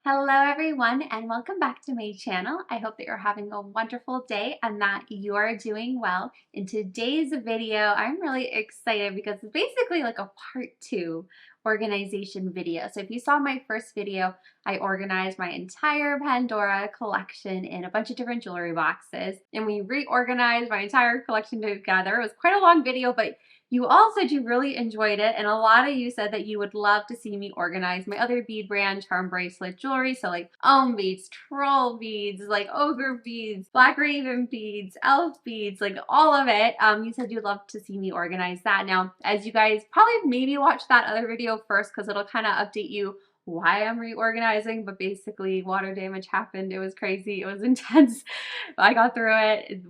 Hello everyone and welcome back to my channel. I hope that you're having a wonderful day and that you're doing well. In today's video, I'm really excited because it's basically like a part 2 organization video. So if you saw my first video, I organized my entire Pandora collection in a bunch of different jewelry boxes and we reorganized my entire collection together. It was quite a long video, but you all said you really enjoyed it, and a lot of you said that you would love to see me organize my other bead brand, charm bracelet jewelry. So like beads, troll beads, like ogre beads, black raven beads, elf beads, like all of it. You said you'd love to see me organize that. Now, as you guys probably maybe watch that other video first because it'll kind of update you why I'm reorganizing, but basically water damage happened. It was crazy. It was intense. I got through it.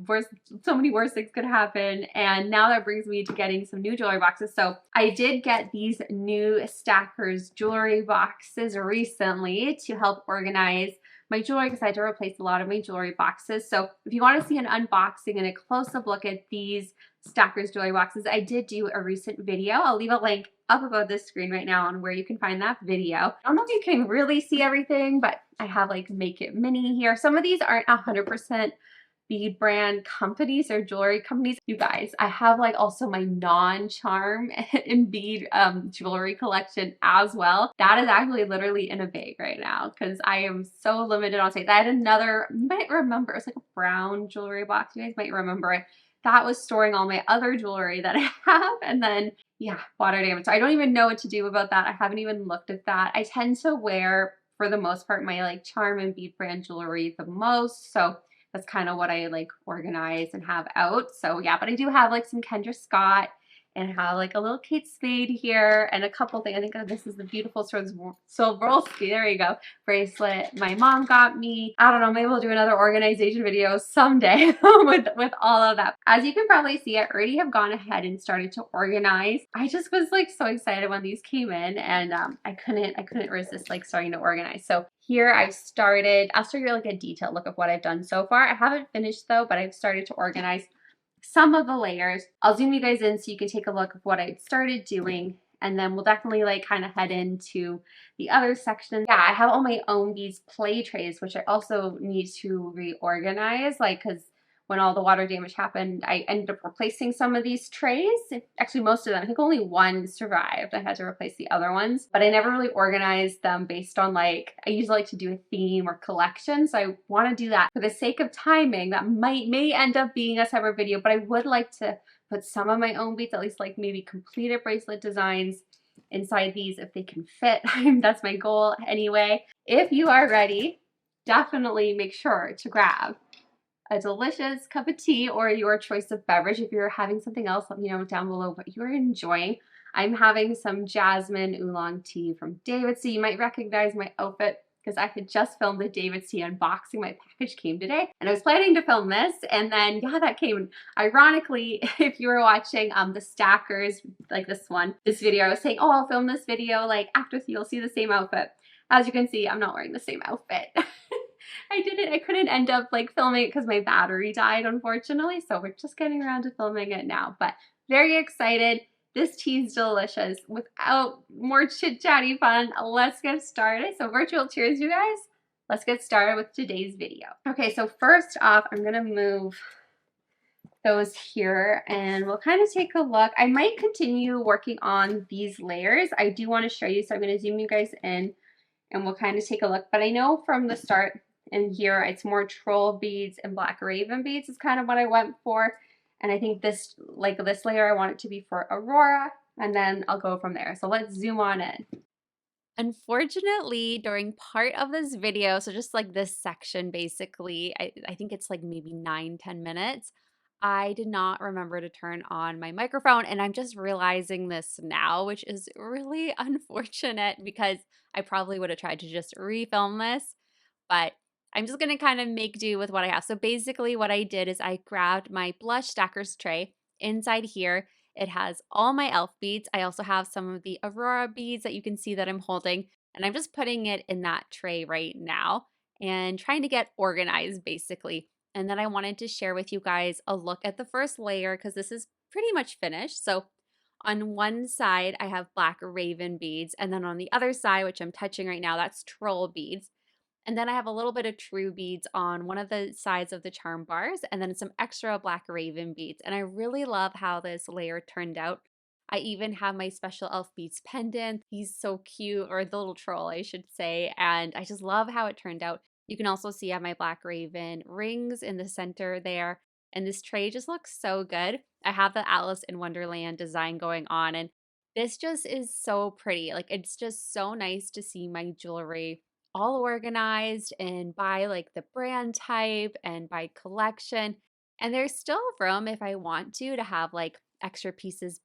So many worse things could happen. And now that brings me to getting some new jewelry boxes. So I did get these new Stackers jewelry boxes recently to help organize my jewelry because I had to replace a lot of my jewelry boxes. So if you want to see an unboxing and a close-up look at these Stackers jewelry boxes, I did do a recent video. I'll leave a link up above this screen right now on where you can find that video. I don't know if you can really see everything, but I have like Make It Mini here. Some of these aren't 100% bead brand companies or jewelry companies. You guys, I have like also my non-charm and bead jewelry collection as well. That is actually literally in a bag right now because I am so limited on space. I had another, you might remember, it's like a brown jewelry box. You guys might remember it. That was storing all my other jewelry that I have, and then yeah, water damage. So I don't even know what to do about that. I haven't even looked at that. I tend to wear, for the most part, my like charm and bead brand jewelry the most. So that's kind of what I like organize and have out. So yeah, but I do have like some Kendra Scott and have like a little Kate Spade here and a couple things. I think this is the beautiful Swarovski, there you go, bracelet my mom got me. I don't know, maybe we'll do another organization video someday with all of that. As you can probably see, I already have gone ahead and started to organize. I just was like so excited when these came in, and I couldn't resist like starting to organize. So here I'll show you like a detailed look of what I've done so far. I haven't finished though, but I've started to organize some of the layers. I'll zoom you guys in so you can take a look of what I've started doing, and then we'll definitely like kind of head into the other section. Yeah, I have all my own beads play trays, which I also need to reorganize, like because when all the water damage happened, I ended up replacing some of these trays. Actually, most of them. I think only one survived. I had to replace the other ones, but I never really organized them based on like, I usually like to do a theme or collection. So I want to do that. For the sake of timing, that may end up being a separate video, but I would like to put some of my own beads, at least like maybe completed bracelet designs inside these if they can fit. That's my goal anyway. If you are ready, definitely make sure to grab a delicious cup of tea or your choice of beverage. If you're having something else, let me know down below what you're enjoying. I'm having some Jasmine Oolong tea from DAVIDsTEA. You might recognize my outfit because I had just filmed the DAVIDsTEA unboxing. My package came today and I was planning to film this, and then yeah, that came. Ironically, if you were watching the Stackers, like this video, I was saying, oh, I'll film this video like after you'll see the same outfit. As you can see, I'm not wearing the same outfit. I couldn't end up like filming it because my battery died, unfortunately. So we're just getting around to filming it now, but very excited. This tea is delicious. Without more chit-chatty fun, let's get started. So virtual cheers, you guys. Let's get started with today's video. Okay, so first off, I'm gonna move those here and we'll kind of take a look. I might continue working on these layers. I do want to show you, so I'm gonna zoom you guys in and we'll kind of take a look. But I know from the start, and here it's more troll beads and black raven beads is kind of what I went for. And I think this layer, I want it to be for Aurora, and then I'll go from there. So let's zoom on in. Unfortunately, during part of this video, so just like this section basically, I think it's like maybe 9-10 minutes, I did not remember to turn on my microphone, and I'm just realizing this now, which is really unfortunate because I probably would have tried to just refilm this, but I'm just going to kind of make do with what I have. So basically what I did is I grabbed my blush Stackers tray. Inside here, it has all my elf beads. I also have some of the Aurora beads that you can see that I'm holding, and I'm just putting it in that tray right now and trying to get organized basically. And then I wanted to share with you guys a look at the first layer because this is pretty much finished. So on one side, I have black raven beads, and then on the other side, which I'm touching right now, that's troll beads. And then I have a little bit of true beads on one of the sides of the charm bars, and then some extra black raven beads. And I really love how this layer turned out. I even have my special elf beads pendant. He's so cute, or the little troll, I should say. And I just love how it turned out. You can also see I have my black raven rings in the center there. And this tray just looks so good. I have the Alice in Wonderland design going on, and this just is so pretty. Like, it's just so nice to see my jewelry all organized and by like the brand type and by collection. And there's still room if I want to have like extra pieces,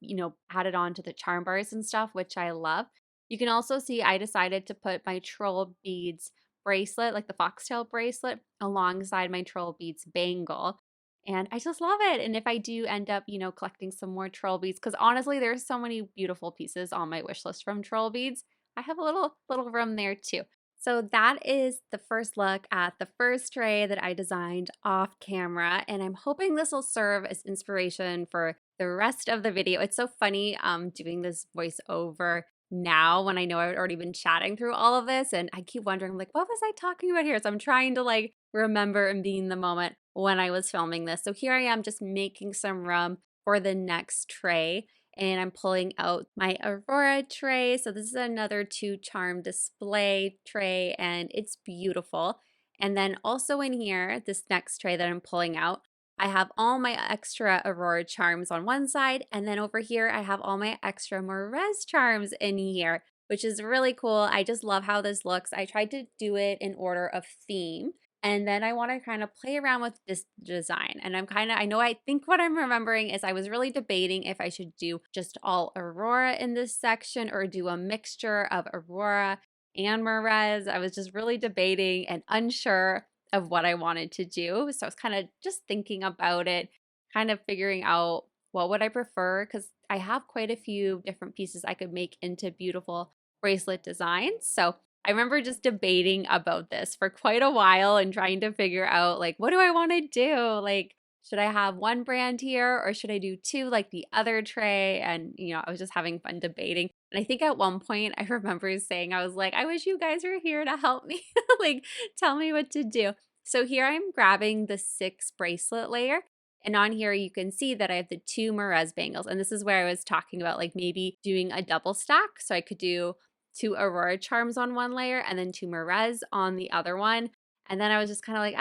added on to the charm bars and stuff, which I love. You can also see I decided to put my troll beads bracelet, like the foxtail bracelet, alongside my troll beads bangle. And I just love it. And if I do end up, collecting some more troll beads, because honestly, there's so many beautiful pieces on my wish list from troll beads. I have a little room there too. So that is the first look at the first tray that I designed off camera, and I'm hoping this will serve as inspiration for the rest of the video. It's so funny doing this voiceover now when I know I've already been chatting through all of this, and I keep wondering like, what was I talking about here? So I'm trying to like remember and be in the moment when I was filming this. So here I am just making some room for the next tray, and I'm pulling out my Aurora tray. So this is another 2 charm display tray, and it's beautiful. And then also in here, this next tray that I'm pulling out, I have all my extra Aurora charms on one side, and then over here I have all my extra Moress charms in here, which is really cool. I just love how this looks. I tried to do it in order of theme. And then I want to kind of play around with this design. And I think what I'm remembering is I was really debating if I should do just all Aurora in this section or do a mixture of Aurora and Morez. I was just really debating and unsure of what I wanted to do. So I was kind of just thinking about it, kind of figuring out what would I prefer, because I have quite a few different pieces I could make into beautiful bracelet designs. So I remember just debating about this for quite a while and trying to figure out like, what do I want to do? Like, should I have one brand here or should I do two like the other tray? And, I was just having fun debating. And I think at one point I remember saying, I was like, I wish you guys were here to help me, like, tell me what to do. So here I'm grabbing the 6 bracelet layer. And on here, you can see that I have the 2 Morez bangles. And this is where I was talking about like maybe doing a double stack. So I could do 2 Aurora charms on one layer and then 2 Morez on the other one. And then I was just kind of like,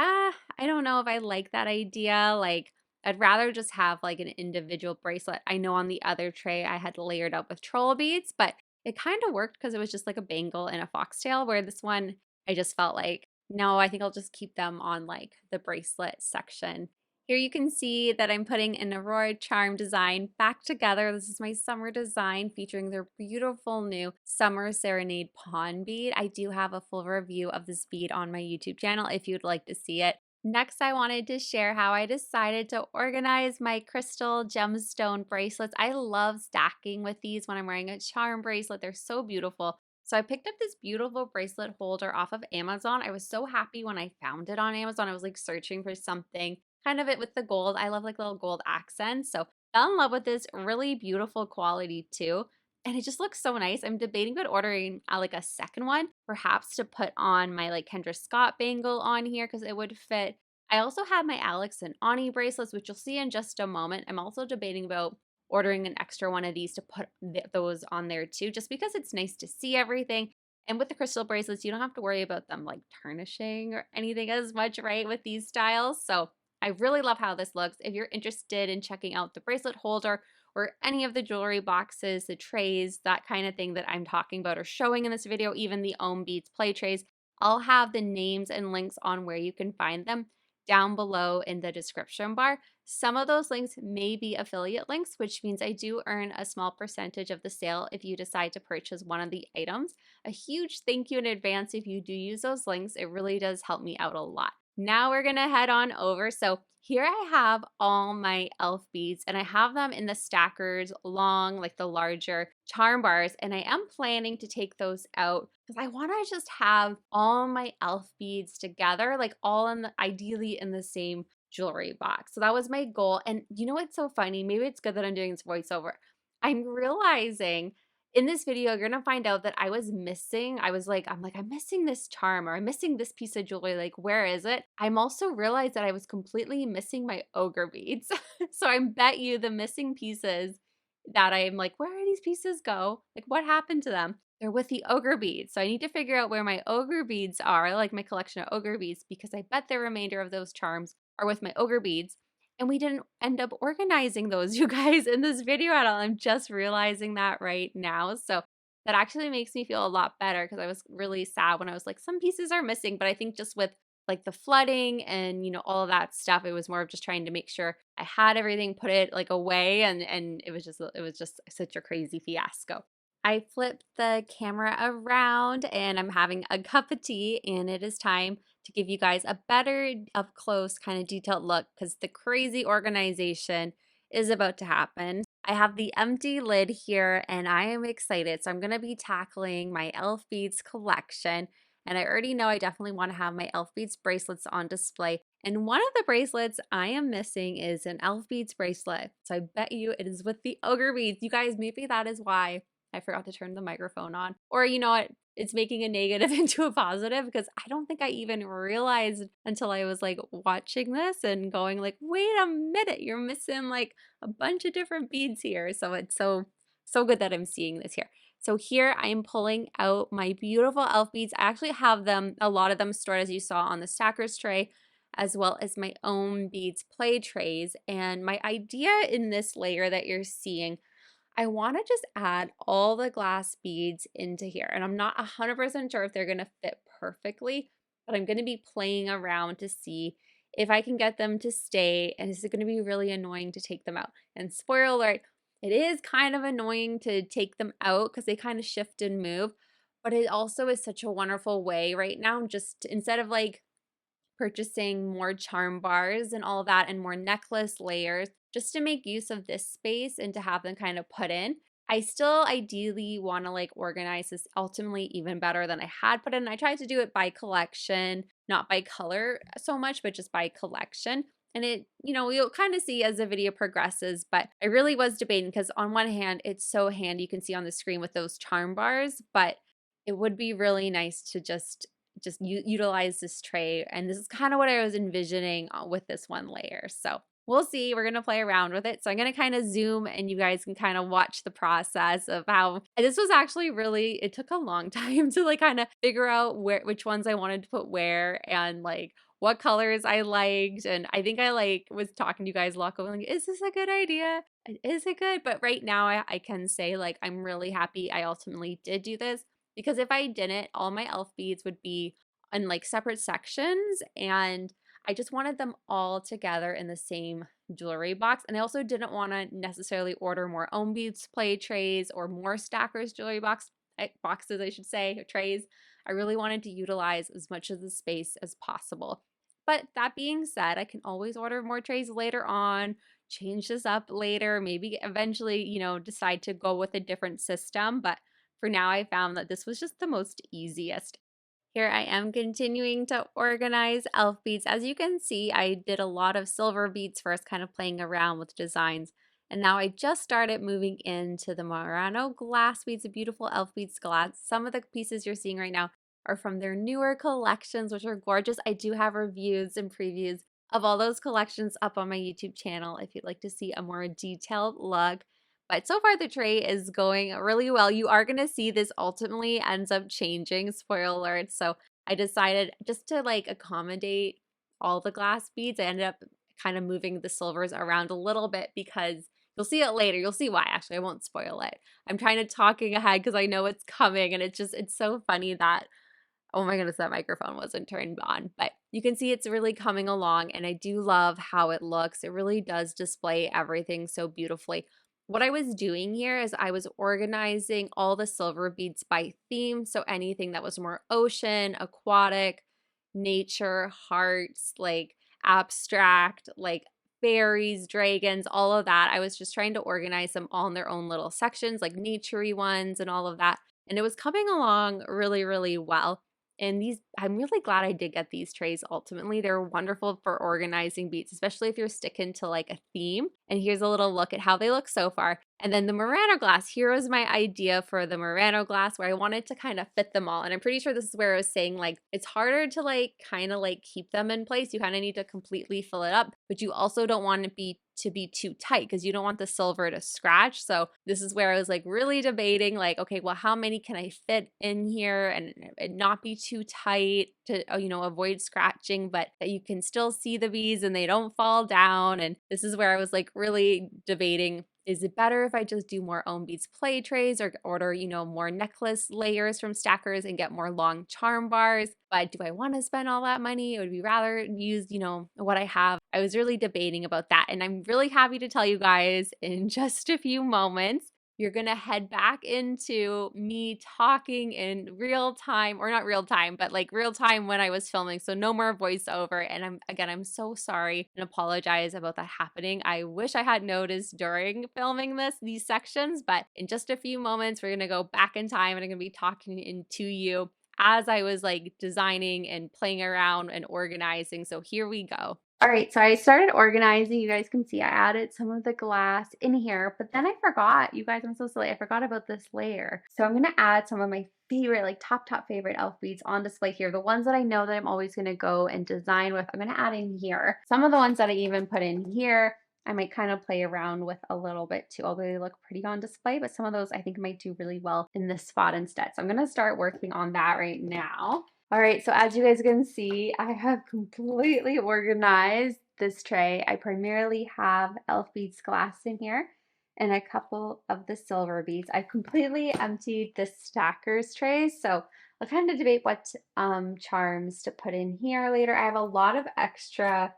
I don't know if I like that idea. Like, I'd rather just have like an individual bracelet. I know on the other tray I had layered up with troll beads, but it kind of worked because it was just like a bangle and a foxtail, where this one I just felt like, no, I think I'll just keep them on like the bracelet section. Here you can see that I'm putting an Aurora Charm design back together. This is my summer design featuring their beautiful new Summer Serenade Pawn bead. I do have a full review of this bead on my YouTube channel if you'd like to see it. Next, I wanted to share how I decided to organize my crystal gemstone bracelets. I love stacking with these when I'm wearing a charm bracelet. They're so beautiful. So I picked up this beautiful bracelet holder off of Amazon. I was so happy when I found it on Amazon. I was like searching for something kind of it with the gold. I love like little gold accents. So fell in love with this really beautiful quality too. And it just looks so nice. I'm debating about ordering like a second one, perhaps to put on my like Kendra Scott bangle on here because it would fit. I also have my Alex and Ani bracelets, which you'll see in just a moment. I'm also debating about ordering an extra one of these to put those on there too, just because it's nice to see everything. And with the crystal bracelets, you don't have to worry about them like tarnishing or anything as much, right, with these styles. So I really love how this looks. If you're interested in checking out the bracelet holder or any of the jewelry boxes, the trays, that kind of thing that I'm talking about or showing in this video, even the OHM Beads play trays, I'll have the names and links on where you can find them down below in the description bar. Some of those links may be affiliate links, which means I do earn a small percentage of the sale if you decide to purchase one of the items. A huge thank you in advance if you do use those links. It really does help me out a lot. Now we're gonna head on over. So here I have all my elf beads and I have them in the stackers long, like the larger charm bars. And I am planning to take those out because I wanna just have all my elf beads together, like all in the, ideally in the same jewelry box. So that was my goal. And you know what's so funny? Maybe it's good that I'm doing this voiceover. I'm realizing In this video, you're gonna find out that I was missing. I'm missing this charm or I'm missing this piece of jewelry. Like, where is it? I'm also realized that I was completely missing my ogre beads. So I bet you the missing pieces that I'm like, where are these pieces go? Like, what happened to them? They're with the ogre beads. So I need to figure out where my ogre beads are. I like my collection of ogre beads because I bet the remainder of those charms are with my ogre beads. And we didn't end up organizing those, you guys, in this video at all. I'm just realizing that right now. So that actually makes me feel a lot better because I was really sad when I was like, some pieces are missing. But I think just with like the flooding and all of that stuff, it was more of just trying to make sure I had everything, put it like away, and it was just such a crazy fiasco. I flipped the camera around and I'm having a cup of tea, and it is time to give you guys a better up close kind of detailed look because the crazy organization is about to happen. I have the empty lid here and I am excited. So I'm going to be tackling my Elf Beads collection. And I already know I definitely want to have my Elf Beads bracelets on display. And one of the bracelets I am missing is an Elf Beads bracelet. So I bet you it is with the ogre beads. You guys, maybe that is why I forgot to turn the microphone on. Or you know what? It's making a negative into a positive because I don't think I even realized until I was like watching this and going like, wait a minute, you're missing like a bunch of different beads here. So it's so good that I'm seeing this here. So here I am pulling out my beautiful elf beads. I actually have them, a lot of them stored as you saw on the stackers tray, as well as my own beads play trays. And my idea in this layer that you're seeing, I want to just add all the glass beads into here. And I'm not 100% sure if they're going to fit perfectly, but I'm going to be playing around to see if I can get them to stay. And is it going to be really annoying to take them out? And spoiler alert, it is kind of annoying to take them out because they kind of shift and move. But it also is such a wonderful way right now, just instead of like purchasing more charm bars and all that and more necklace layers just to make use of this space and to have them kind of put in. I still ideally want to like organize this ultimately even better than I had put in. I tried to do it by collection, not by color so much, but just by collection. And it, you'll kind of see as the video progresses, but I really was debating because on one hand, it's so handy. You can see on the screen with those charm bars, but it would be really nice to just utilize this tray. And this is kind of what I was envisioning with this one layer. So we'll see. We're going to play around with it. So I'm going to kind of zoom and you guys can kind of watch the process of how this was actually really, it took a long time to like kind of figure out which ones I wanted to put where and like what colors I liked. And I think I like was talking to you guys a lot going like, is this a good idea? Is it good? But right now I can say like, I'm really happy I ultimately did do this. Because if I didn't, all my elf beads would be in like separate sections and I just wanted them all together in the same jewelry box. And I also didn't want to necessarily order more own beads play trays or more stackers jewelry boxes, I should say, or trays. I really wanted to utilize as much of the space as possible. But that being said, I can always order more trays later on, change this up later, maybe eventually, decide to go with a different system. But for now, I found that this was just the most easiest. Here I am continuing to organize elf beads. As you can see, I did a lot of silver beads first, kind of playing around with designs. And now I just started moving into the Murano glass beads, the beautiful elf beads glass. Some of the pieces you're seeing right now are from their newer collections, which are gorgeous. I do have reviews and previews of all those collections up on my YouTube channel if you'd like to see a more detailed look. But so far the tray is going really well. You are going to see this ultimately ends up changing, spoiler alert. So I decided just to like accommodate all the glass beads, I ended up kind of moving the silvers around a little bit because you'll see it later. You'll see why. Actually, I won't spoil it. I'm trying to talking ahead because I know it's coming and it's so funny that, oh my goodness, that microphone wasn't turned on. But you can see it's really coming along and I do love how it looks. It really does display everything so beautifully. What I was doing here is I was organizing all the silver beads by theme. So anything that was more ocean, aquatic, nature, hearts, like abstract, like fairies, dragons, all of that. I was just trying to organize them all in their own little sections, like naturey ones and all of that. And it was coming along really, really well. And these, I'm really glad I did get these trays ultimately. They're wonderful for organizing beads, especially if you're sticking to like a theme. And here's a little look at how they look so far. And then the Murano glass, here was my idea for the Murano glass where I wanted to kind of fit them all. And I'm pretty sure this is where I was saying like, it's harder to like kind of like keep them in place. You kind of need to completely fill it up, but you also don't want it to be too tight because you don't want the silver to scratch. So this is where I was like really debating like, okay, well, how many can I fit in here and not be too tight to, you know, avoid scratching, but that you can still see the beads and they don't fall down. And this is where I was like really debating, is it better if I just do more OHM Beads play trays or order, you know, more necklace layers from stackers and get more long charm bars? But do I want to spend all that money? Or would we rather use, you know, what I have? I was really debating about that. And I'm really happy to tell you guys in just a few moments, you're going to head back into me talking in real time, or not real time, but like real time when I was filming. So no more voiceover. And I'm so sorry and apologize about that happening. I wish I had noticed during filming these sections, but in just a few moments, we're going to go back in time and I'm going to be talking into you as I was like designing and playing around and organizing. So here we go. All right, so I started organizing. You guys can see I added some of the glass in here, but then I forgot. You guys, I'm so silly. I forgot about this layer. So I'm going to add some of my favorite, like top favorite elf beads on display here. The ones that I know that I'm always going to go and design with, I'm going to add in here. Some of the ones that I even put in here, I might kind of play around with a little bit too, although they look pretty on display, but some of those I think might do really well in this spot instead. So I'm going to start working on that right now. All right, so as you guys can see, I have completely organized this tray. I primarily have elf beads glass in here and a couple of the silver beads. I completely emptied the stackers trays, so I'll kind of debate what charms to put in here later. I have a lot of extra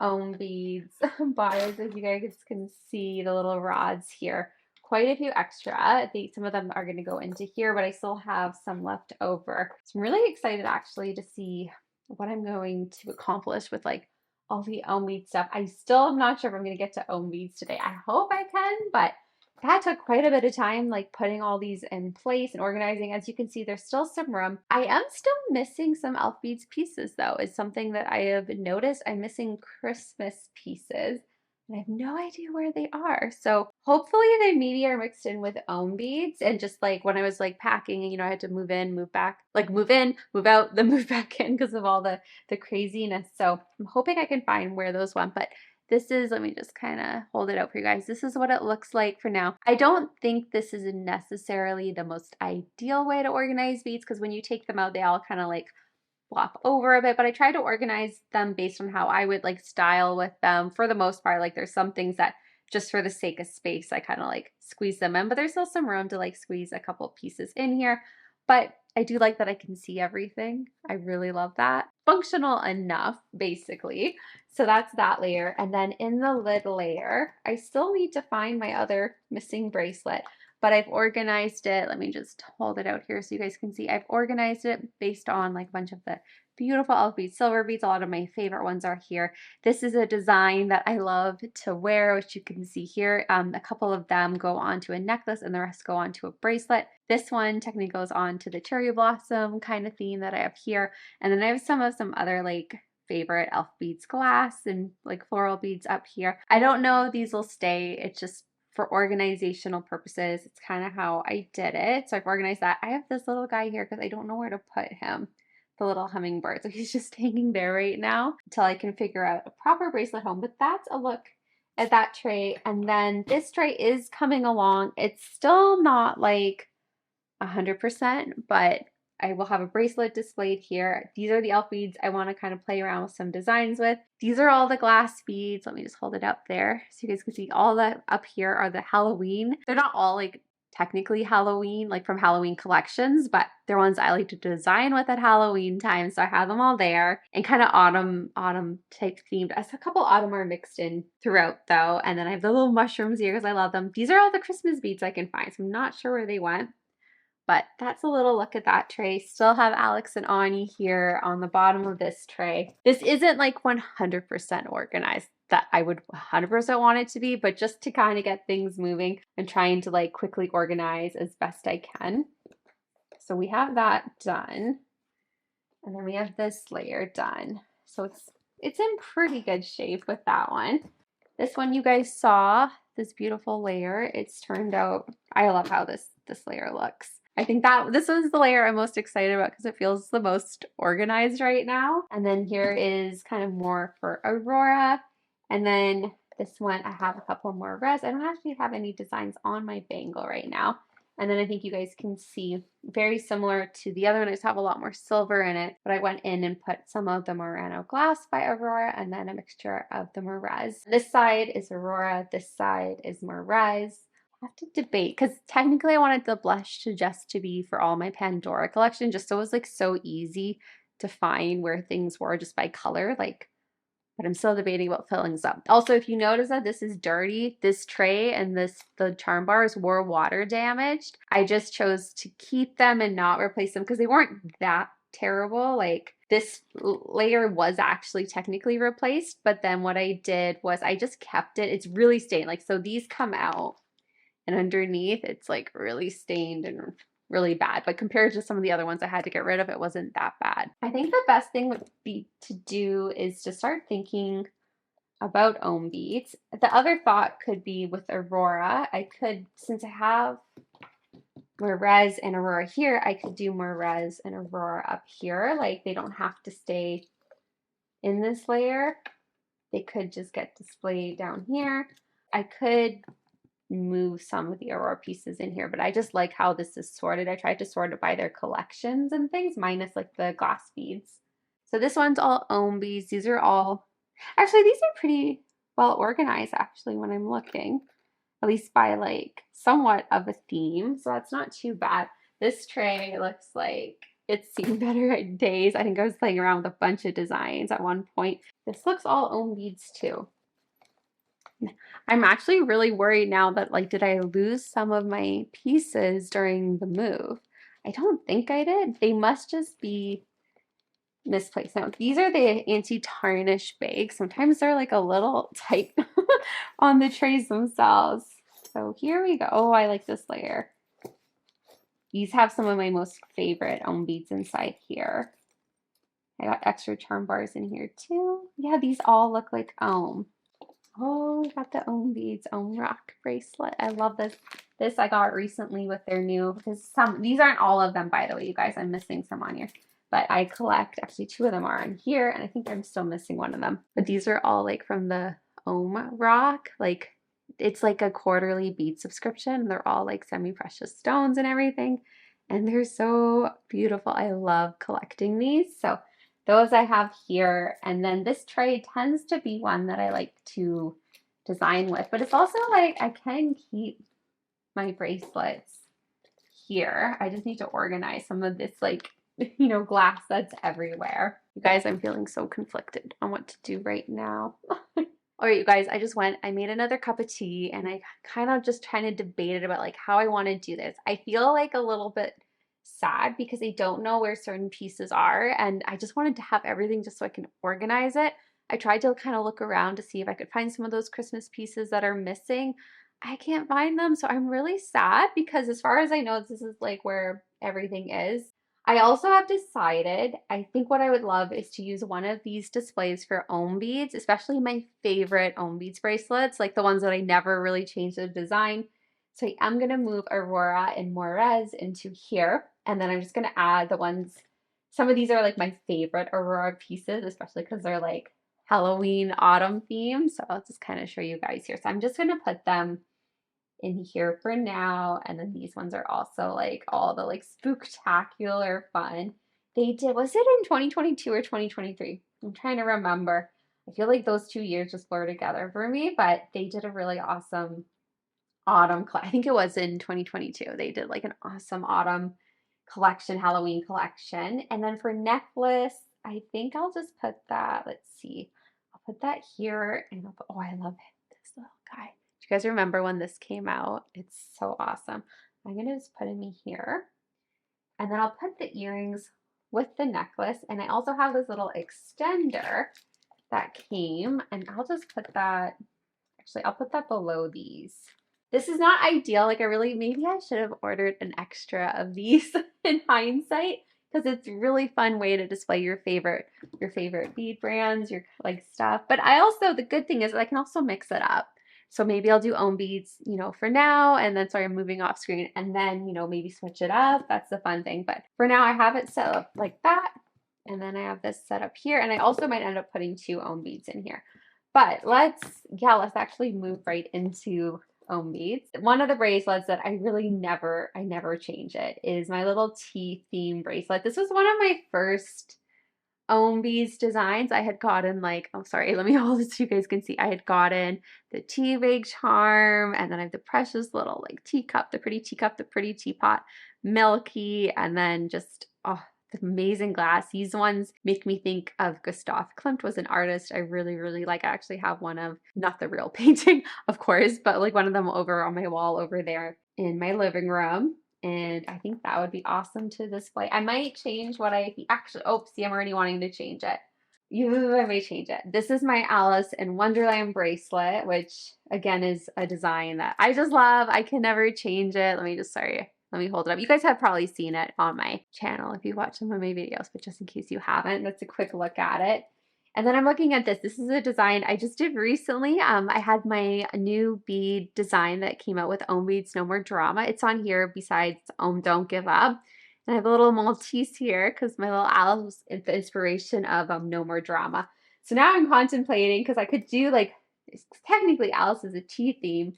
OHM Beads bars, as you guys can see, the little rods here. Quite a few extra. I think some of them are going to go into here, but I still have some left over. So I'm really excited actually to see what I'm going to accomplish with like all the OHM Beads stuff. I still am not sure if I'm going to get to OHM Beads today. I hope I can, but that took quite a bit of time, like putting all these in place and organizing. As you can see, there's still some room. I am still missing some elf beads pieces though, is something that I have noticed. I'm missing Christmas pieces and I have no idea where they are. So hopefully they maybe are mixed in with OHM beads, and just like when I was like packing and, you know, I had to move in, move back, like move in, move out, then move back in because of all the craziness. So I'm hoping I can find where those went, but this is, let me just kind of hold it out for you guys. This is what it looks like for now. I don't think this is necessarily the most ideal way to organize beads because when you take them out, they all kind of like flop over a bit, but I try to organize them based on how I would like style with them for the most part. Like there's some things that just for the sake of space, I kind of like squeeze them in, but there's still some room to like squeeze a couple pieces in here. But I do like that I can see everything. I really love that. Functional enough, basically. So that's that layer. And then in the lid layer, I still need to find my other missing bracelet, but I've organized it. Let me just hold it out here so you guys can see. I've organized it based on like a bunch of the beautiful elf beads, silver beads. A lot of my favorite ones are here. This is a design that I love to wear, which you can see here. A couple of them go onto a necklace and the rest go onto a bracelet. This one technically goes on to the cherry blossom kind of theme that I have here. And then I have some other like favorite elf beads glass and like floral beads up here. I don't know if these will stay. It's just for organizational purposes. It's kind of how I did it. So I've organized that. I have this little guy here because I don't know where to put him. The little hummingbird. So he's just hanging there right now until I can figure out a proper bracelet home. But that's a look at that tray. And then this tray is coming along. It's still not like 100%, but I will have a bracelet displayed here. These are the elf beads I want to kind of play around with some designs with. These are all the glass beads. Let me just hold it up there so you guys can see. All that up here are the Halloween. They're not all like technically Halloween, like from Halloween collections, but they're ones I like to design with at Halloween time. So I have them all there, and kind of autumn type themed. As a couple autumn are mixed in throughout though. And then I have the little mushrooms here because I love them. These are all the Christmas beads I can find. So I'm not sure where they went. But that's a little look at that tray. Still have Alex and Ani here on the bottom of this tray. This isn't like 100% organized that I would 100% want it to be, but just to kind of get things moving and trying to like quickly organize as best I can. So we have that done. And then we have this layer done. So it's in pretty good shape with that one. This one you guys saw, this beautiful layer, it's turned out, I love how this layer looks. I think that this was the layer I'm most excited about because it feels the most organized right now. And then here is kind of more for Aurora. And then this one, I have a couple more res. I don't actually have any designs on my bangle right now. And then I think you guys can see very similar to the other one. I just have a lot more silver in it, but I went in and put some of the Murano Glass by Aurora and then a mixture of the Moress. This side is Aurora, this side is Moress. I have to debate because technically I wanted the blush to be for all my Pandora collection, just so it was like so easy to find where things were just by color. Like, but I'm still debating about filling this up. Also, if you notice that this is dirty, this tray and the charm bars were water damaged. I just chose to keep them and not replace them because they weren't that terrible. Like this layer was actually technically replaced, but then what I did was I just kept it. It's really stained. Like, so these come out and underneath it's like really stained and really bad, but compared to some of the other ones I had to get rid of, it wasn't that bad. I think the best thing would be to do is to start thinking about OHM beads. The other thought could be with Aurora. I could, since I have Moress and Aurora here, I could do Moress and Aurora up here. Like they don't have to stay in this layer. They could just get displayed down here. I could move some of the Aurora pieces in here, but I just like how this is sorted. I tried to sort it by their collections and things, minus like the glass beads. So this one's all OHM beads. These are all, actually these are pretty well organized actually when I'm looking, at least by like somewhat of a theme. So that's not too bad. This tray looks like it's seen better days. I think I was playing around with a bunch of designs at one point. This looks all OHM beads too. I'm actually really worried now that like, did I lose some of my pieces during the move? I don't think I did. They must just be misplaced. Now, these are the anti-tarnish bags. Sometimes they're like a little tight on the trays themselves. So here we go. Oh, I like this layer. These have some of my most favorite OHM beads inside here. I got extra charm bars in here too. Yeah, these all look like OHM. Oh, we got the OHM Beads, OHM Rock bracelet. I love this. This I got recently with their new, because these aren't all of them, by the way, you guys. I'm missing some on here. But I collect, actually 2 of them are in here, and I think I'm still missing one of them. But these are all like from the OHM Rock. Like, it's like a quarterly bead subscription. They're all like semi-precious stones and everything. And they're so beautiful. I love collecting these. So those I have here, and then this tray tends to be one that I like to design with, but it's also like I can keep my bracelets here. I just need to organize some of this like, you know, glass that's everywhere. You guys, I'm feeling so conflicted on what to do right now. All right, you guys, I made another cup of tea and I kind of just trying to debate it about like how I want to do this. I feel like a little bit sad because I don't know where certain pieces are and I just wanted to have everything just so I can organize it. I tried to kind of look around to see if I could find some of those Christmas pieces that are missing. I can't find them, so I'm really sad because as far as I know, this is like where everything is. I also have decided, I think what I would love is to use one of these displays for OHM beads, especially my favorite OHM beads bracelets, like the ones that I never really changed the design. So I'm going to move Aurora and Moress into here. And then I'm just going to add the ones, some of these are like my favorite Aurora pieces, especially because they're like Halloween autumn themed. So I'll just kind of show you guys here. So I'm just going to put them in here for now. And then these ones are also like all the like spooktacular fun. They did, was it in 2022 or 2023? I'm trying to remember. I feel like those 2 years just blur together for me, but they did a really awesome autumn, I think it was in 2022. They did like an awesome autumn collection, Halloween collection. And then for necklace, I think I'll just put that, let's see, I'll put that here and I'll put, oh, I love it, this little guy. Do you guys remember when this came out? It's so awesome. I'm gonna just put him in here. And then I'll put the earrings with the necklace. And I also have this little extender that came, and I'll just put that, actually, I'll put that below these. This is not ideal. Like maybe I should have ordered an extra of these in hindsight because it's a really fun way to display your favorite bead brands, your like stuff. But I also, the good thing is I can also mix it up. So maybe I'll do own beads, you know, for now, and then sorry, I'm moving off screen, and then, you know, maybe switch it up. That's the fun thing. But for now I have it set up like that. And then I have this set up here, and I also might end up putting 2 own beads in here. But let's actually move right into own beads. One of the bracelets that I really never change it is my little tea theme bracelet. This was one of my first own beads designs. I had gotten like, oh sorry, let me hold it so you guys can see. I had gotten the tea bag charm, and then I have the precious little like teacup, the pretty teacup, the pretty teapot, milky, and then just, oh, the amazing glass. These ones make me think of Gustav Klimt was an artist I really like. I actually have one of, not the real painting, of course, but like one of them over on my wall over there in my living room. And I think that would be awesome to display. I might change what I actually, oh, see, I'm already wanting to change it. I may change it. This is my Alice in Wonderland bracelet, which again is a design that I just love. I can never change it. Let me hold it up. You guys have probably seen it on my channel if you watch some of my videos, but just in case you haven't, that's a quick look at it. And then I'm looking at this. This is a design I just did recently. I had my new bead design that came out with Own Beads No More Drama. It's on here besides Don't Give Up. And I have a little Maltese here because my little Alice is the inspiration of No More Drama. So now I'm contemplating, because I could do like, technically Alice is a tea theme,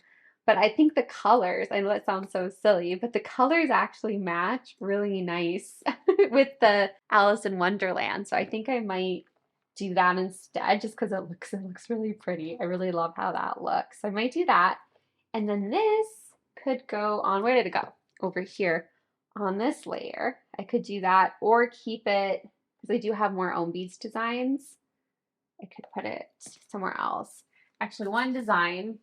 but I think the colors, I know that sounds so silly, but the colors actually match really nice with the Alice in Wonderland. So I think I might do that instead, just because it looks really pretty. I really love how that looks. I might do that. And then this could go on, where did it go? Over here on this layer. I could do that, or keep it, because I do have more own beads designs. I could put it somewhere else. Actually, one design,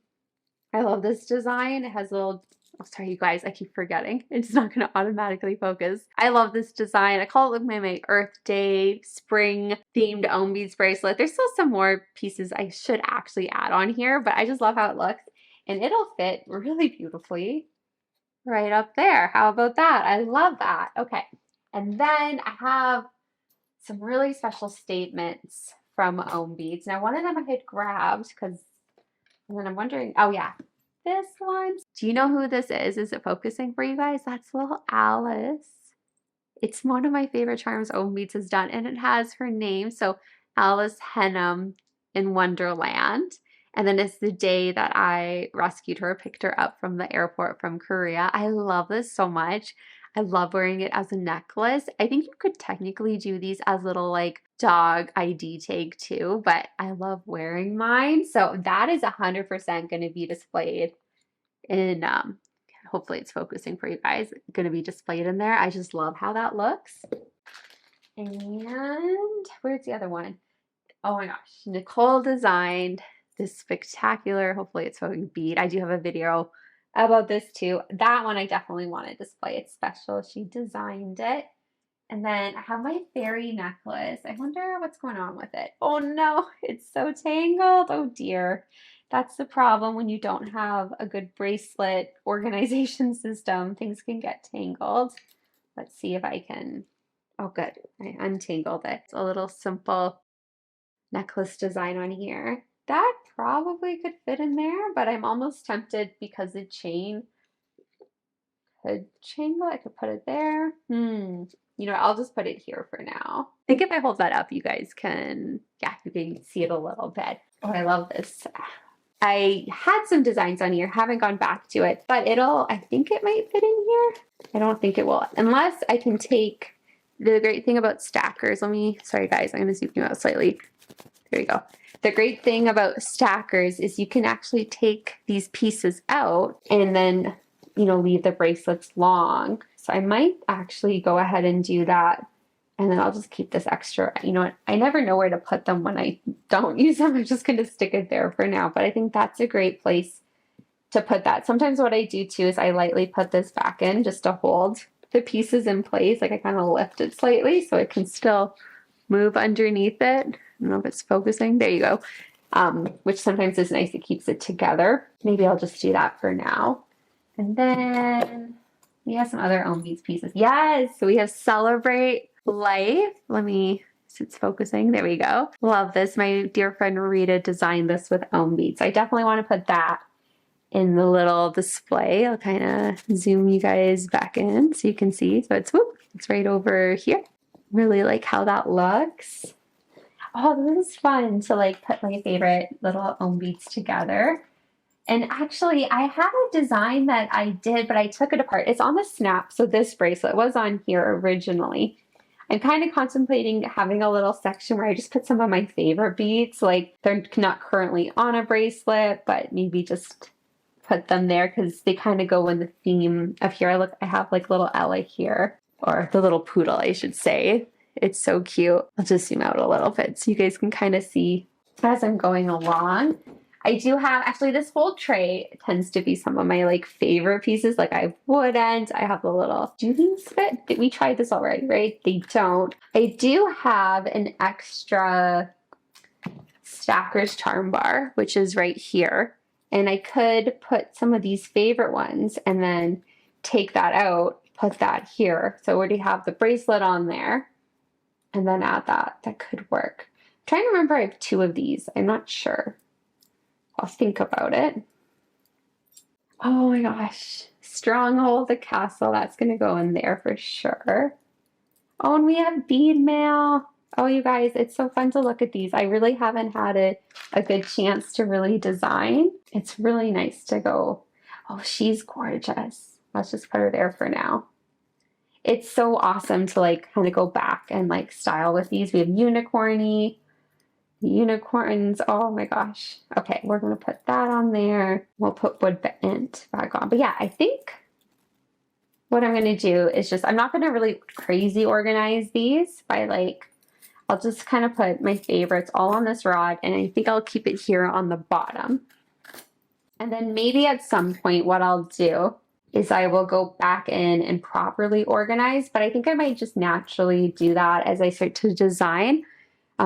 I love this design. It has a little, oh, sorry, you guys, I keep forgetting. It's not going to automatically focus. I love this design. I call it like my Earth Day spring themed own beads bracelet. There's still some more pieces I should actually add on here, but I just love how it looks. And it'll fit really beautifully right up there. How about that? I love that. Okay. And then I have some really special statements from Own Beads. Now, one of them I had grabbed because, and then I'm wondering, oh yeah, this one. Do you know who this is? Is it focusing for you guys? That's little Alice. It's one of my favorite charms Own Beads has done, and it has her name. So Alice Henham in Wonderland. And then it's the day that I rescued her, picked her up from the airport from Korea. I love this so much. I love wearing it as a necklace. I think you could technically do these as little like dog ID tag too, but I love wearing mine. So that is 100% going to be displayed in, hopefully it's focusing for you guys, going to be displayed in there. I just love how that looks. And where's the other one? Oh my gosh, Nicole designed this spectacular, hopefully it's showing bead. I do have a video about this too. That one I definitely want to display. It's special. She designed it. And then I have my fairy necklace. I wonder what's going on with it. Oh no, it's so tangled. Oh dear. That's the problem when you don't have a good bracelet organization system. Things can get tangled. Let's see if I can. Oh good, I untangled it. It's a little simple necklace design on here. That probably could fit in there, but I'm almost tempted because the chain could tangle. I could put it there. You know, I'll just put it here for now. I think if I hold that up, you guys can, yeah, you can see it a little bit. Oh, I love this. I had some designs on here, haven't gone back to it, but I think it might fit in here. I don't think it will, unless I can take, the great thing about stackers, sorry guys, I'm going to zoom you out slightly. There you go. The great thing about stackers is you can actually take these pieces out and then, you know, leave the bracelets long. So I might actually go ahead and do that. And then I'll just keep this extra. You know what? I never know where to put them when I don't use them. I'm just going to stick it there for now. But I think that's a great place to put that. Sometimes what I do too is I lightly put this back in just to hold the pieces in place. Like I kind of lift it slightly so it can still move underneath it. I don't know if it's focusing. There you go. Which sometimes is nice. It keeps it together. Maybe I'll just do that for now. And then we have some other Own Beads pieces. Yes, so we have Celebrate life. Let me, it's focusing. There we go. Love this. My dear friend Rita designed this with OHM Beads. I definitely want to put that in the little display. I'll kind of zoom you guys back in so you can see. So it's, whoop, it's right over here. Really like how that looks. Oh, this is fun to like put my favorite little OHM Beads together. And actually, I had a design that I did, but I took it apart. It's on the snap, so this bracelet was on here originally. I'm kind of contemplating having a little section where I just put some of my favorite beads. Like, they're not currently on a bracelet, but maybe just put them there because they kind of go in the theme of here. I have like little Ella here, or the little poodle, I should say. It's so cute. I'll just zoom out a little bit so you guys can kind of see as I'm going along. I do have, actually this whole tray tends to be some of my like favorite pieces. Like I have wood ends, I have the little, do these fit? We tried this already, right? They don't. I do have an extra Stacker's Charm bar, which is right here. And I could put some of these favorite ones and then take that out, put that here. So I already have the bracelet on there and then add that. That could work. I'm trying to remember, I have 2 of these. I'm not sure. I'll think about it. Oh my gosh. Stronghold, the castle. That's going to go in there for sure. Oh, and we have bead mail. Oh, you guys, it's so fun to look at these. I really haven't had a good chance to really design. It's really nice to go, oh, she's gorgeous. Let's just put her there for now. It's so awesome to like kind of go back and like style with these. We have unicorny. Unicorns, oh my gosh. Okay, we're gonna put that on there. We'll put wood bent back on. But yeah, I think what I'm gonna do is just, I'm not gonna really crazy organize these by like, I'll just kind of put my favorites all on this rod, and I think I'll keep it here on the bottom. And then maybe at some point what I'll do is I will go back in and properly organize, but I think I might just naturally do that as I start to design.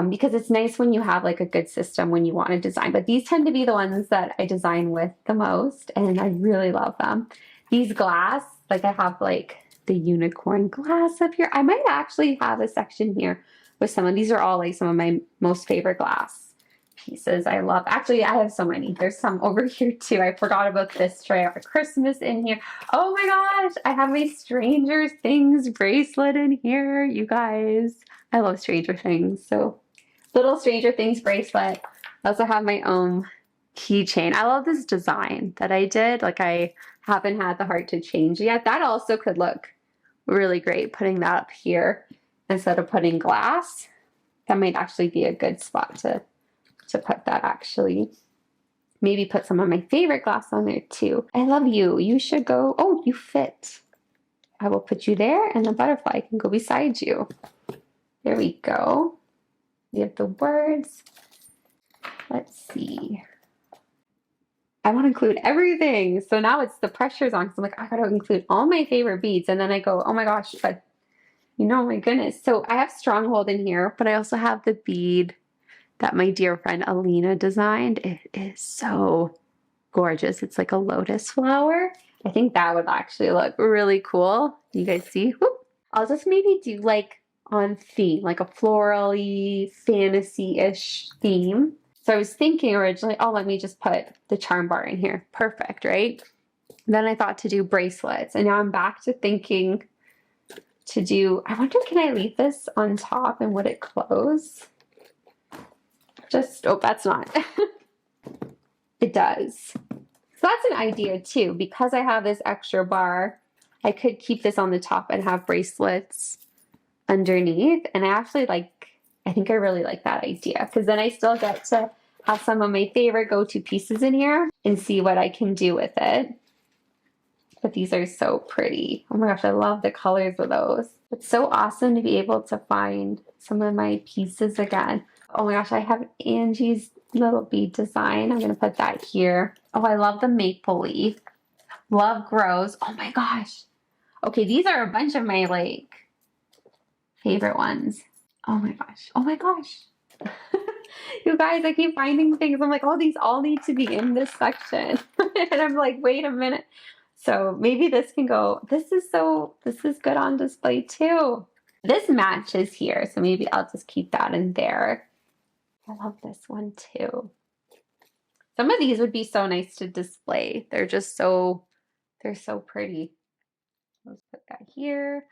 Because it's nice when you have like a good system when you want to design. But these tend to be the ones that I design with the most, and I really love them. These glass, like I have like the unicorn glass up here. I might actually have a section here with some of these are all like some of my most favorite glass pieces I love. Actually, I have so many. There's some over here too. I forgot about this tray. I have a Christmas in here. Oh my gosh, I have my Stranger Things bracelet in here, you guys. I love Stranger Things, so little Stranger Things bracelet. I also have my own keychain. I love this design that I did. Like I haven't had the heart to change yet. That also could look really great putting that up here instead of putting glass. That might actually be a good spot to put that actually. Maybe put some of my favorite glass on there too. I love you. You should go. Oh, you fit. I will put you there and the butterfly can go beside you. There we go. We have the words. Let's see. I want to include everything. So now it's the pressure's on because I'm like, I gotta include all my favorite beads. And then I go, oh my gosh, but you know, my goodness. So I have Stronghold in here, but I also have the bead that my dear friend Alina designed. It is so gorgeous. It's like a lotus flower. I think that would actually look really cool. You guys see? Whoop. I'll just maybe do like on theme, like a floral-y, fantasy-ish theme. So I was thinking originally, oh, let me just put the charm bar in here. Perfect, right? Then I thought to do bracelets. And now I'm back to thinking to do, I wonder, can I leave this on top and would it close? Just, oh, that's not. It does. So that's an idea too. Because I have this extra bar, I could keep this on the top and have bracelets underneath. And I actually like, I think I really like that idea because then I still get to have some of my favorite go-to pieces in here and see what I can do with it. But these are so pretty. Oh my gosh, I love the colors of those. It's so awesome to be able to find some of my pieces again. Oh my gosh, I have Angie's little bead design. I'm going to put that here. Oh, I love the maple leaf. Love grows. Oh my gosh. Okay, these are a bunch of my like favorite ones. Oh my gosh. Oh my gosh. You guys, I keep finding things. I'm like, oh, these all need to be in this section. And I'm like, wait a minute. So maybe this can go, this is good on display too. This matches here, so maybe I'll just keep that in there. I love this one too. Some of these would be so nice to display. They're so pretty. Let's put that here.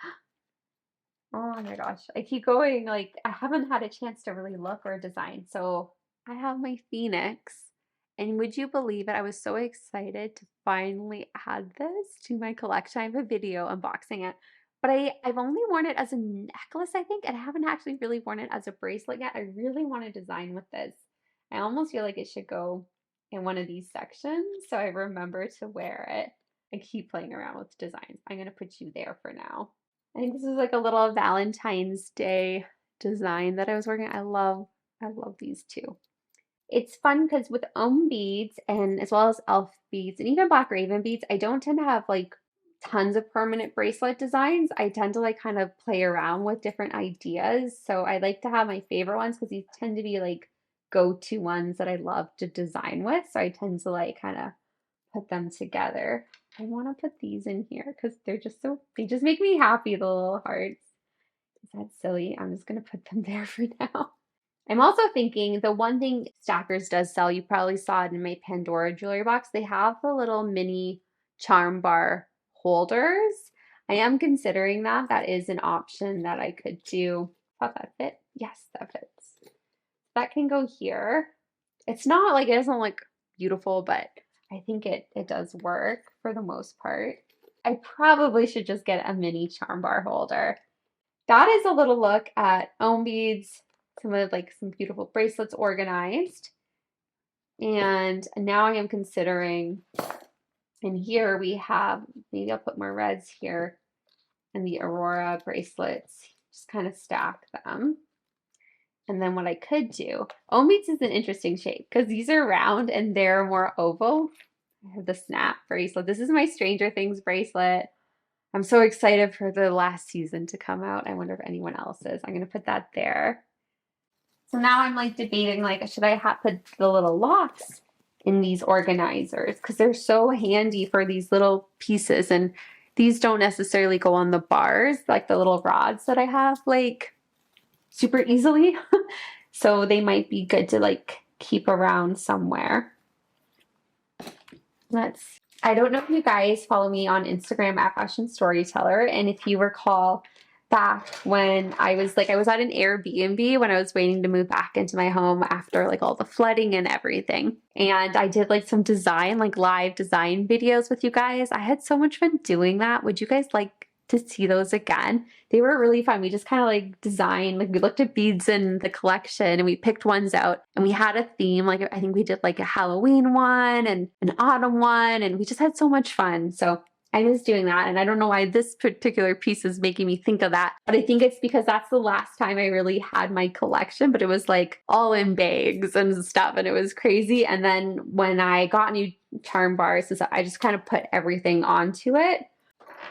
Oh my gosh, I keep going, like I haven't had a chance to really look or design. So I have my Phoenix, and would you believe it? I was so excited to finally add this to my collection. I have a video unboxing it, but I've only worn it as a necklace, I think, and I haven't actually really worn it as a bracelet yet. I really want to design with this. I almost feel like it should go in one of these sections, so I remember to wear it. I keep playing around with designs. I'm gonna put you there for now. I think this is like a little Valentine's Day design that I was working on. I love these two. It's fun because with beads and as well as elf beads and even black raven beads, I don't tend to have like tons of permanent bracelet designs. I tend to like kind of play around with different ideas. So I like to have my favorite ones because these tend to be like go-to ones that I love to design with. So I tend to like kind of put them together. I want to put these in here because they just make me happy, the little hearts. Is that silly? I'm just going to put them there for now. I'm also thinking the one thing Stackers does sell, you probably saw it in my Pandora jewelry box, they have the little mini charm bar holders. I am considering that. That is an option that I could do. Thought that fit? Yes, that fits. That can go here. It's not like, it doesn't look beautiful, but I think it does work for the most part. I probably should just get a mini charm bar holder. That is a little look at beads, some beautiful bracelets organized. And now I am considering, and here we have, maybe I'll put more reds here, and the Aurora bracelets, just kind of stack them. And then what I could do, beads is an interesting shape because these are round and they're more oval. I have the snap bracelet. This is my Stranger Things bracelet. I'm so excited for the last season to come out. I wonder if anyone else is. I'm going to put that there. So now I'm like debating, like, should I put the little locks in these organizers? Because they're so handy for these little pieces. And these don't necessarily go on the bars, like the little rods that I have, like super easily. So they might be good to like keep around somewhere. I don't know if you guys follow me on Instagram at Fashion Storyteller, and if you recall back when I was at an Airbnb when I was waiting to move back into my home after like all the flooding and everything. And I did like some design, like live design videos with you guys. I had so much fun doing that. Would you guys like to see those again? They were really fun. We just kind of like designed, like we looked at beads in the collection and we picked ones out and we had a theme. Like I think we did like a Halloween one and an autumn one, and we just had so much fun. So I miss doing that. And I don't know why this particular piece is making me think of that, but I think it's because that's the last time I really had my collection, but it was like all in bags and stuff and it was crazy. And then when I got new charm bars and stuff, I just kind of put everything onto it.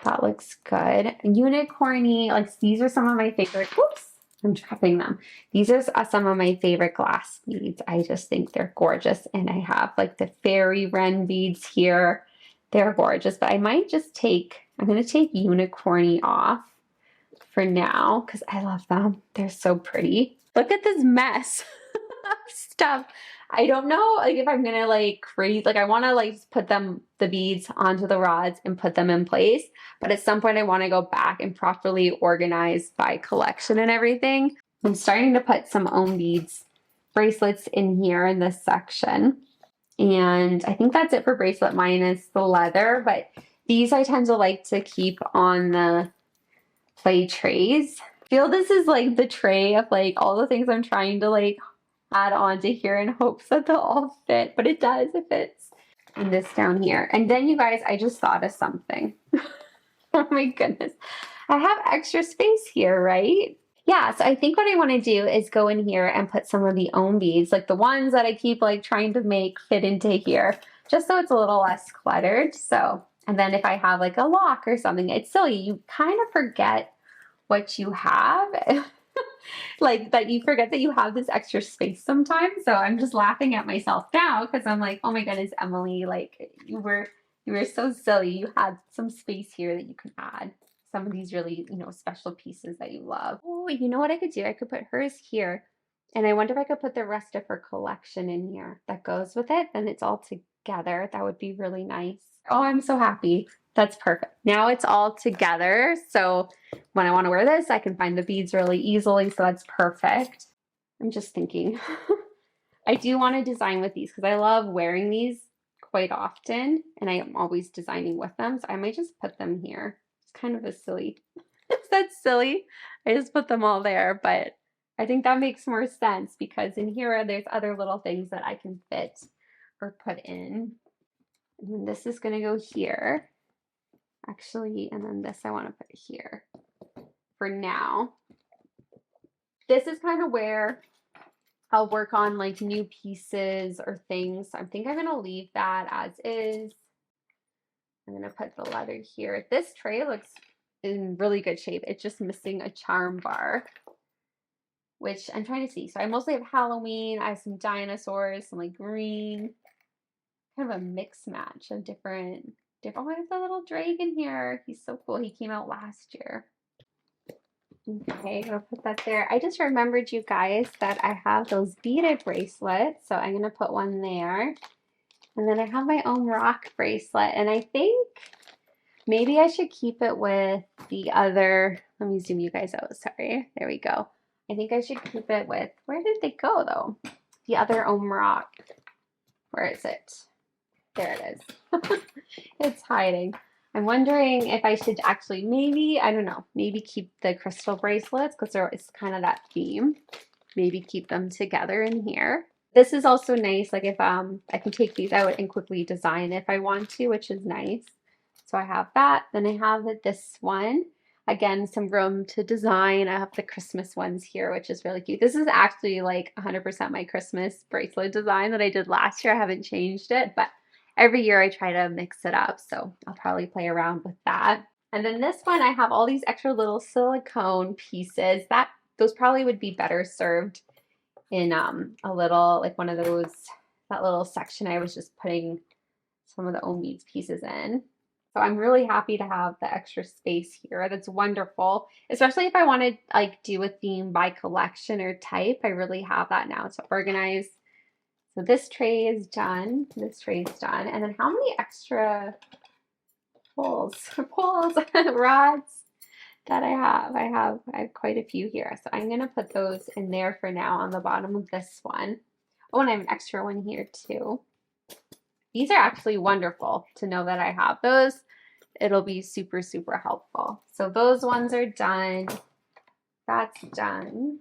That looks good. Unicorny, like these are some of my favorite, whoops, I'm dropping them. These are some of my favorite glass beads. I just think they're gorgeous. And I have like the fairy wren beads here. They're gorgeous, but I might just I'm going to take unicorny off for now because I love them. They're so pretty. Look at this mess of stuff. I don't know like if I'm gonna like create, like I want to like put the beads onto the rods and put them in place, but at some point I want to go back and properly organize by collection and everything. I'm starting to put some beads bracelets in here in this section, and I think that's it for bracelet minus the leather, but these I tend to like to keep on the play trays. I feel this is like the tray of like all the things I'm trying to like add on to here in hopes that they'll all fit, but it does, it fits. And this down here. And then you guys, I just thought of something. Oh my goodness. I have extra space here, right? Yeah, so I think what I want to do is go in here and put some of the beads, like the ones that I keep like trying to make fit into here, just so it's a little less cluttered. So, and then if I have like a lock or something, it's silly. You kind of forget what you have. Like that you forget that you have this extra space sometimes. So I'm just laughing at myself now because I'm like, oh my goodness, Emily, like you were so silly. You had some space here that you could add. some of these really, you know, special pieces that you love. Oh, you know what I could do? I could put hers here. And I wonder if I could put the rest of her collection in here that goes with it. Then it's all together. That would be really nice. Oh, I'm so happy. That's perfect. Now it's all together. So when I want to wear this, I can find the beads really easily. So that's perfect. I'm just thinking. I do want to design with these because I love wearing these quite often. And I am always designing with them. So I might just put them here. It's kind of a silly. That's silly. I just put them all there. But I think that makes more sense because in here, there's other little things that I can fit or put in. And then this is going to go here, actually, and then this I want to put here for now. This is kind of where I'll work on like new pieces or things. I think I'm going to leave that as is. I'm going to put the leather here. This tray looks in really good shape. It's just missing a charm bar, which I'm trying to see. So I mostly have Halloween. I have some dinosaurs, some like green, kind of a mix match of different. Oh, I have the little dragon here. He's so cool. He came out last year. Okay, I'm gonna put that there. I just remembered, you guys, that I have those beaded bracelets. So I'm gonna put one there. And then I have my own rock bracelet. And I think maybe I should keep it with the other. Let me zoom you guys out. Sorry. There we go. I think I should keep it with, where did they go though? The other rock. Where is it? There it is. It's hiding. I'm wondering if I should actually maybe, I don't know, maybe keep the crystal bracelets because it's kind of that theme. Maybe keep them together in here. This is also nice, like if I can take these out and quickly design if I want to, which is nice. So I have that. Then I have this one. Again, some room to design. I have the Christmas ones here, which is really cute. This is actually like 100% my Christmas bracelet design that I did last year. I haven't changed it, but every year I try to mix it up. So I'll probably play around with that. And then this one, I have all these extra little silicone pieces. Those probably would be better served in a little, like one of those, that little section I was just putting some of the OHM Beads pieces in. So I'm really happy to have the extra space here. That's wonderful, especially if I want to like do a theme by collection or type. I really have that now to organize. So this tray is done. This tray is done. And then how many extra rods that I have? I have quite a few here. So I'm going to put those in there for now on the bottom of this one. Oh, and I have an extra one here too. These are actually wonderful to know that I have those. It'll be super, super helpful. So those ones are done. That's done.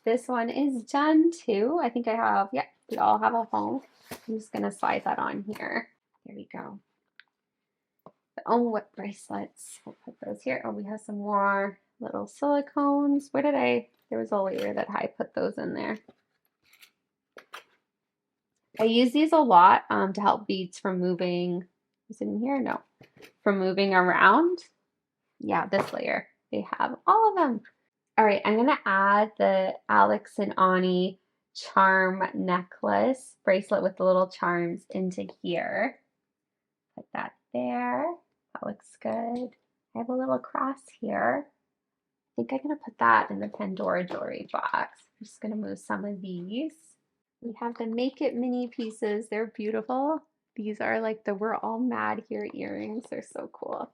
This one is done too. I think I have, yeah, we all have a home. I'm just going to slide that on here. There we go. The OHM whip bracelets. We'll put those here. Oh, we have some more little silicones. There was a layer that I put those in there. I use these a lot to help beads from moving. Is it in here? No. From moving around. Yeah, this layer. They have all of them. All right, I'm going to add the Alex and Ani charm necklace bracelet with the little charms into here. Put that there. That looks good. I have a little cross here. I think I'm going to put that in the Pandora jewelry box. I'm just going to move some of these. We have the Make It mini pieces. They're beautiful. These are like the We're All Mad Here earrings. They're so cool.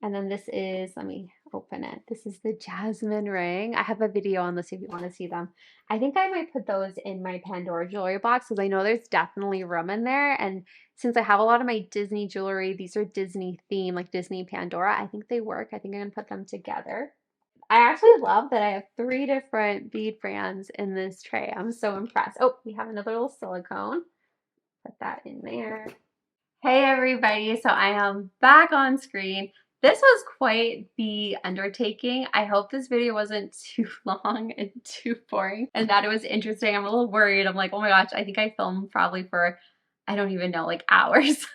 And then this is, let me open it. This is the Jasmine ring. I have a video on this if you want to see them. I think I might put those in my Pandora jewelry box because I know there's definitely room in there. And since I have a lot of my Disney jewelry, these are Disney themed, like Disney Pandora. I think they work. I think I'm going to put them together. I actually love that I have 3 different bead brands in this tray. I'm so impressed. Oh, we have another little silicone. Put that in there. Hey everybody, so I am back on screen. This was quite the undertaking. I hope this video wasn't too long and too boring and that it was interesting. I'm a little worried. I'm like, oh my gosh, I think I filmed probably for, I don't even know, like hours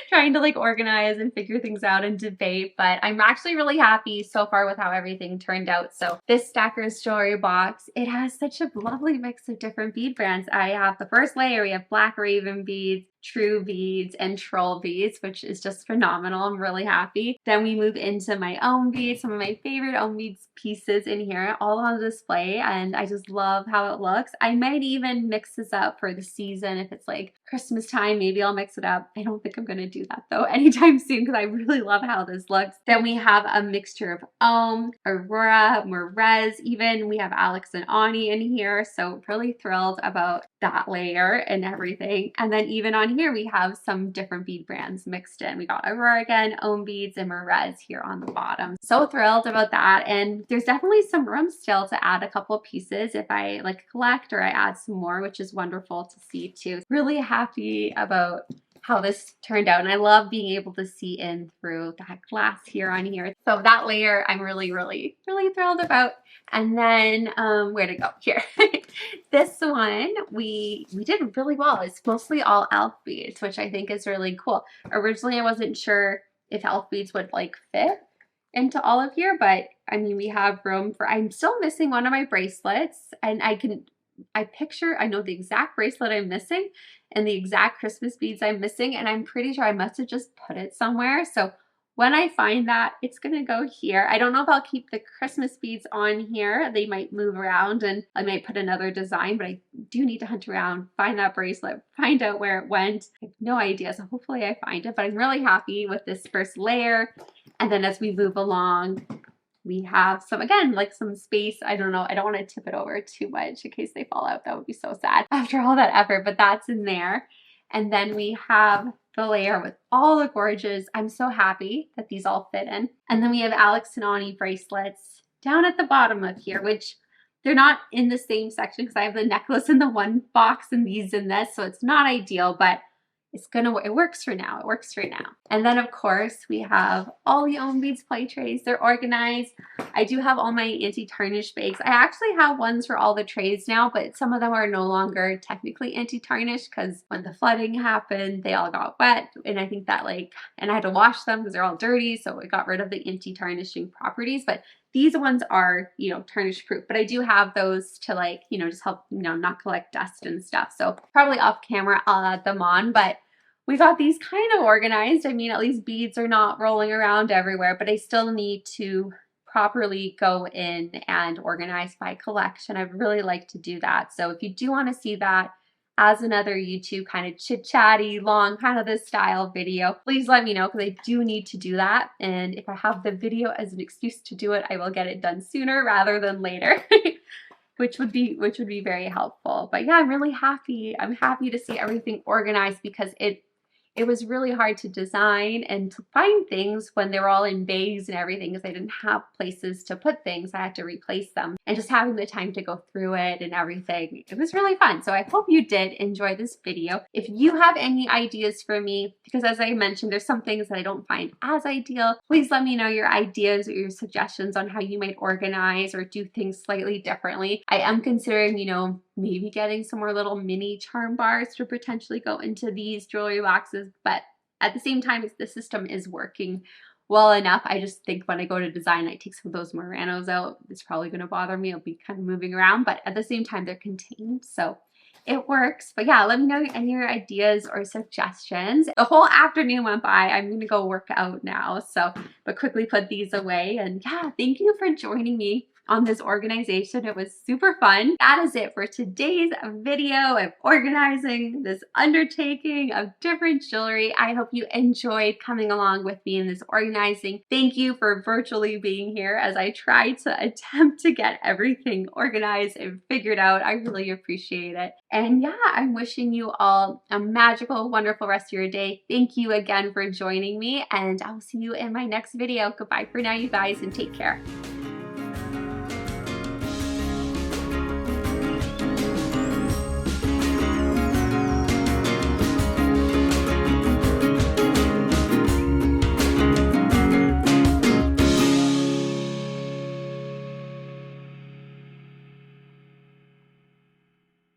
trying to like organize and figure things out and debate, but I'm actually really happy so far with how everything turned out. So this Stacker's jewelry box, it has such a lovely mix of different bead brands. I have the first layer, we have Black Raven beads, True Beads and Troll Beads, which is just phenomenal. I'm really happy. Then we move into my own beads, some of my favorite own beads pieces in here, all on display, and I just love how it looks. I might even mix this up for the season if it's like Christmas time. Maybe I'll mix it up. I don't think I'm gonna do that though anytime soon because I really love how this looks. Then we have a mixture of Aurora, Moress, even we have Alex and Ani in here, so really thrilled about that layer and everything. And then even on here we have some different bead brands mixed in. We got Aurora again, Own Beads, and Moress here on the bottom. So thrilled about that, and there's definitely some room still to add a couple of pieces if I like collect or I add some more, which is wonderful to see too. Really happy about how this turned out, and I love being able to see in through that glass here on here. So that layer I'm really thrilled about. And then where to go here? This one we did really well. It's mostly all elf beads, which I think is really cool. Originally I wasn't sure if elf beads would like fit into all of here, but I mean we have room for, I'm still missing one of my bracelets, and I know the exact bracelet I'm missing and the exact Christmas beads I'm missing, and I'm pretty sure I must have just put it somewhere. So when I find that, it's gonna go here. I don't know if I'll keep the Christmas beads on here. They might move around and I might put another design, but I do need to hunt around, find that bracelet, find out where it went. I have no idea, so hopefully I find it, but I'm really happy with this first layer. And then as we move along, we have some, again, like some space. I don't know. I don't want to tip it over too much in case they fall out. That would be so sad after all that effort, but that's in there. And then we have the layer with all the gorgeous. I'm so happy that these all fit in. And then we have Alex and Ani bracelets down at the bottom of here, which they're not in the same section because I have the necklace in the one box and these in this. So it's not ideal, but it works for now. It works for now. And then of course we have all the Own Beads play trays. They're organized. I do have all my anti-tarnish bags. I actually have ones for all the trays now, but some of them are no longer technically anti-tarnish because when the flooding happened, they all got wet. And I think that and I had to wash them because they're all dirty. So it got rid of the anti-tarnishing properties. But these ones are, tarnish proof, but I do have those to just help, not collect dust and stuff. So probably off camera, I'll add them on, but we got these kind of organized. I mean, at least beads are not rolling around everywhere, but I still need to properly go in and organize by collection. I'd really like to do that. So if you do want to see that as another YouTube kind of chit-chatty, long, kind of this style video, please let me know because I do need to do that. And if I have the video as an excuse to do it, I will get it done sooner rather than later. which would be very helpful. But yeah, I'm really happy. I'm happy to see everything organized because it was really hard to design and to find things when they were all in bags and everything because I didn't have places to put things. I had to replace them, and just having the time to go through it and everything, it was really fun. So I hope you did enjoy this video. If you have any ideas for me, because as I mentioned, there's some things that I don't find as ideal, please let me know your ideas or your suggestions on how you might organize or do things slightly differently. I am considering, maybe getting some more little mini charm bars to potentially go into these jewelry boxes, but at the same time, the system is working well enough. I just think when I go to design, I take some of those Muranos out. It's probably going to bother me. I'll be kind of moving around, but at the same time, they're contained, so it works. But yeah, let me know any of your ideas or suggestions. The whole afternoon went by. I'm going to go work out now, but quickly put these away. And yeah, thank you for joining me on this organization. It was super fun. That is it for today's video of organizing this undertaking of different jewelry. I hope you enjoyed coming along with me in this organizing. Thank you for virtually being here as I try to attempt to get everything organized and figured out. I really appreciate it. And yeah, I'm wishing you all a magical, wonderful rest of your day. Thank you again for joining me, and I'll see you in my next video. Goodbye for now, you guys, and take care.